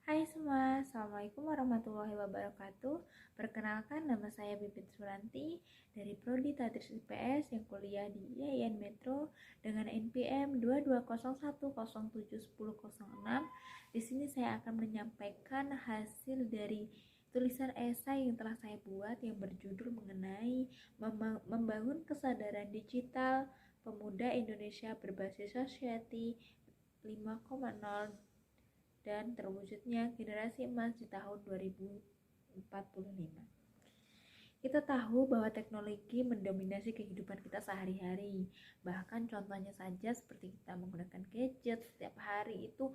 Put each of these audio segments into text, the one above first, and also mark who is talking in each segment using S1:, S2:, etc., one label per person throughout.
S1: Hai semua, Assalamualaikum warahmatullahi wabarakatuh. Perkenalkan, nama saya Bibit Suranti dari Prodi Tadris IPS yang kuliah di IAIN Metro dengan NPM 2201071006. Di sini saya akan menyampaikan hasil dari tulisan esai yang telah saya buat yang berjudul mengenai membangun kesadaran digital pemuda Indonesia berbasis society 5,0 dan terwujudnya generasi emas di tahun 2045. Kita tahu bahwa teknologi mendominasi kehidupan kita sehari-hari. Bahkan contohnya saja seperti kita menggunakan gadget setiap hari itu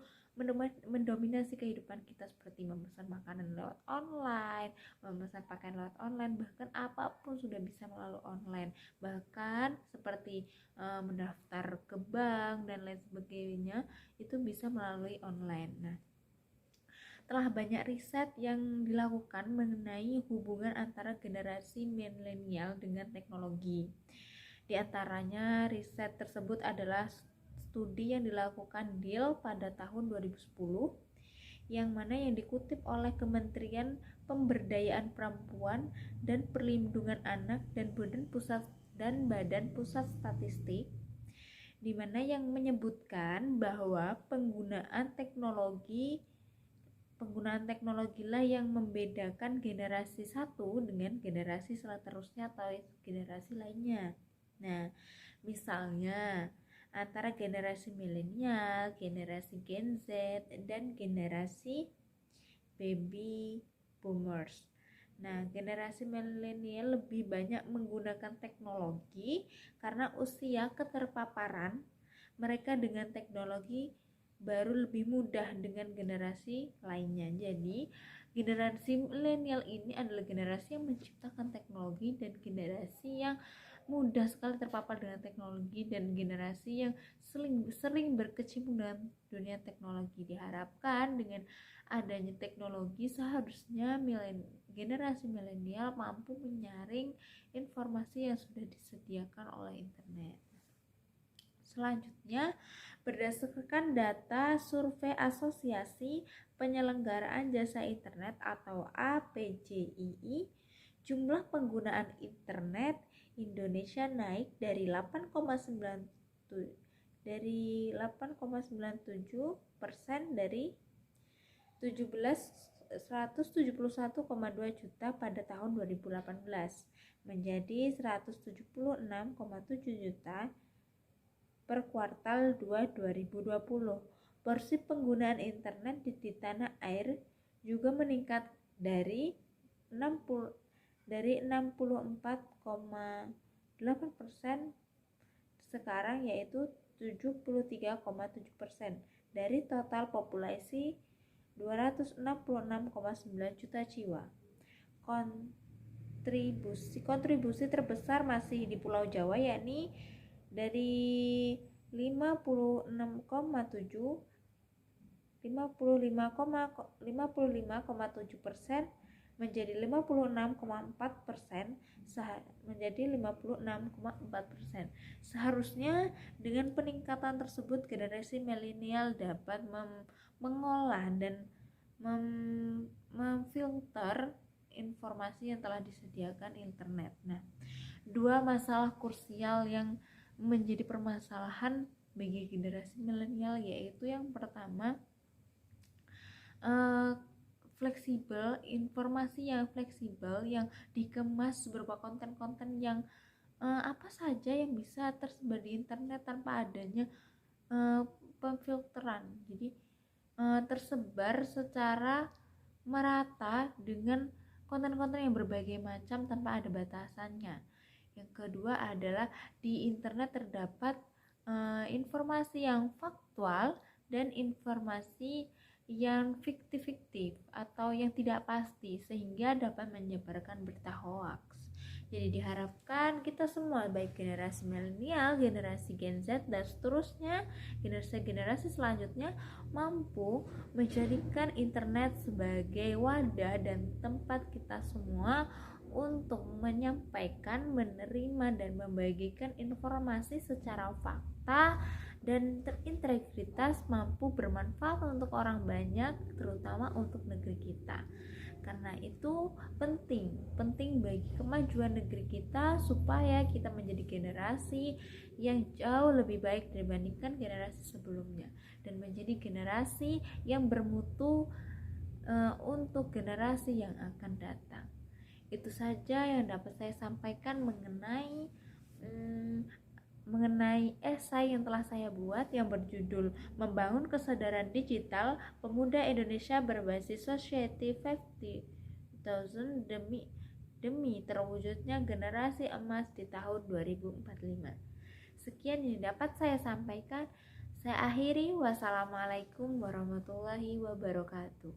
S1: mendominasi kehidupan kita, seperti memesan makanan lewat online, memesan pakaian lewat online, bahkan apapun sudah bisa melalui online. Bahkan seperti mendaftar ke bank dan lain sebagainya itu bisa melalui online. Nah, telah banyak riset yang dilakukan mengenai hubungan antara generasi milenial dengan teknologi. Di antaranya riset tersebut adalah studi yang dilakukan DIL pada tahun 2010 yang mana yang dikutip oleh Kementerian Pemberdayaan Perempuan dan Perlindungan Anak dan Badan Pusat Statistik, di mana yang menyebutkan bahwa penggunaan teknologi lah yang membedakan generasi satu dengan generasi seterusnya atau generasi lainnya. Nah, misalnya antara generasi milenial, generasi Gen Z, dan generasi baby boomers. Nah, generasi milenial lebih banyak menggunakan teknologi karena usia keterpaparan mereka dengan teknologi baru lebih mudah dengan generasi lainnya. Jadi, generasi milenial ini adalah generasi yang menciptakan teknologi dan generasi yang mudah sekali terpapar dengan teknologi dan generasi yang sering berkecimpung dalam dunia teknologi. Diharapkan dengan adanya teknologi seharusnya generasi milenial mampu menyaring informasi yang sudah disediakan oleh internet. Selanjutnya, berdasarkan data survei Asosiasi Penyelenggaraan Jasa Internet atau APJII, jumlah penggunaan internet Indonesia naik dari 8,97% dari 171,2 juta pada tahun 2018 menjadi 176,7 juta per kuartal 2 2020. Porsi penggunaan internet di tanah air juga meningkat dari 64,8% sekarang, yaitu 73,7% dari total populasi 266,9 juta jiwa. Kontribusi terbesar masih di Pulau Jawa, yakni dari 55,7% menjadi 56,4% menjadi 56,4%. Seharusnya dengan peningkatan tersebut generasi milenial dapat mengolah dan memfilter informasi yang telah disediakan internet. Nah, dua masalah krusial yang menjadi permasalahan bagi generasi milenial yaitu yang pertama, informasi yang fleksibel yang dikemas berupa konten-konten yang apa saja yang bisa tersebar di internet tanpa adanya pemfilteran. Jadi tersebar secara merata dengan konten-konten yang berbagai macam tanpa ada batasannya. Yang kedua adalah di internet terdapat informasi yang faktual dan informasi yang fiktif atau yang tidak pasti sehingga dapat menyebarkan berita hoax. Jadi diharapkan kita semua, baik generasi milenial, generasi Gen Z dan seterusnya, generasi selanjutnya mampu menjadikan internet sebagai wadah dan tempat kita semua untuk menyampaikan, menerima, dan membagikan informasi secara fakta dan terintegritas, mampu bermanfaat untuk orang banyak, terutama untuk negeri kita. Karena itu penting bagi kemajuan negeri kita supaya kita menjadi generasi yang jauh lebih baik dibandingkan generasi sebelumnya dan menjadi generasi yang bermutu untuk generasi yang akan datang. Itu saja yang dapat saya sampaikan mengenai esai yang telah saya buat yang berjudul Membangun Kesadaran Digital Pemuda Indonesia Berbasis Society 50,000 demi terwujudnya generasi emas di tahun 2045. Sekian yang dapat saya sampaikan. Saya akhiri. Wassalamualaikum warahmatullahi wabarakatuh.